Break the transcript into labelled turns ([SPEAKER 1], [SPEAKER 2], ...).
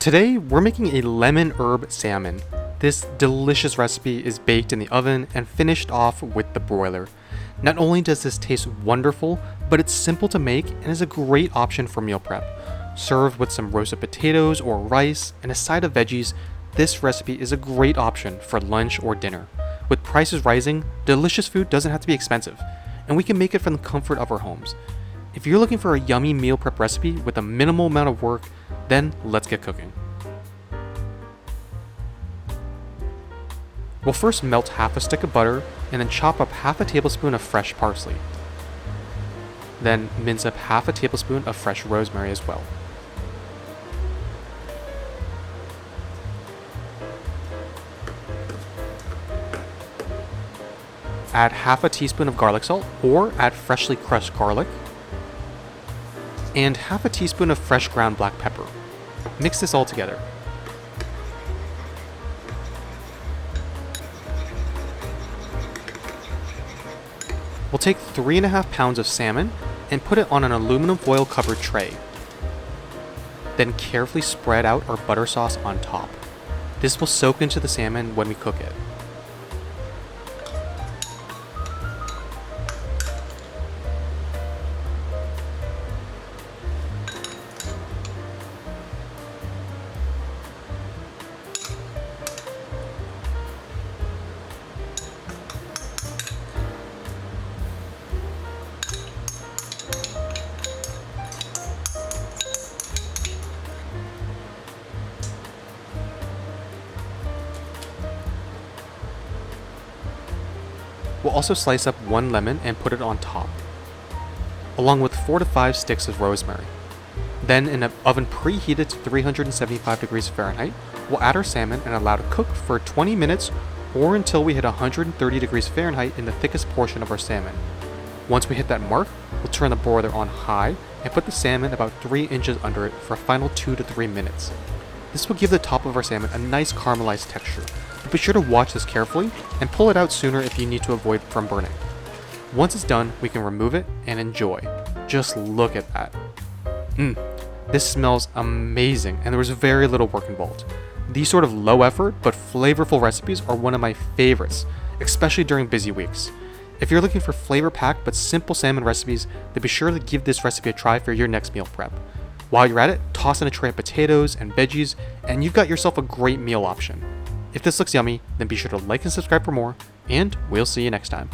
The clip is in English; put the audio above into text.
[SPEAKER 1] Today, we're making a lemon herb salmon. This delicious recipe is baked in the oven and finished off with the broiler. Not only does this taste wonderful, but it's simple to make and is a great option for meal prep. Served with some roasted potatoes or rice and a side of veggies, this recipe is a great option for lunch or dinner. With prices rising, delicious food doesn't have to be expensive, and we can make it from the comfort of our homes. If you're looking for a yummy meal prep recipe with a minimal amount of work, then let's get cooking. We'll first melt half a stick of butter and then chop up half a tablespoon of fresh parsley. Then mince up half a tablespoon of fresh rosemary as well. Add half a teaspoon of garlic salt or add freshly crushed garlic, and half a teaspoon of fresh ground black pepper. Mix this all together. We'll take 3.5 pounds of salmon and put it on an aluminum foil covered tray. Then carefully spread out our butter sauce on top. This will soak into the salmon when we cook it. We'll also slice up 1 lemon and put it on top, along with 4 to 5 sticks of rosemary. Then in an oven preheated to 375 degrees Fahrenheit, we'll add our salmon and allow it to cook for 20 minutes or until we hit 130 degrees Fahrenheit in the thickest portion of our salmon. Once we hit that mark, we'll turn the broiler on high and put the salmon about 3 inches under it for a final 2 to 3 minutes. This will give the top of our salmon a nice caramelized texture, but be sure to watch this carefully and pull it out sooner if you need to avoid from burning. Once it's done, we can remove it and enjoy. Just look at that. This smells amazing and there was very little work involved. These sort of low effort but flavorful recipes are one of my favorites, especially during busy weeks. If you're looking for flavor-packed but simple salmon recipes, then be sure to give this recipe a try for your next meal prep. While you're at it, toss in a tray of potatoes and veggies, and you've got yourself a great meal option. If this looks yummy, then be sure to like and subscribe for more, and we'll see you next time.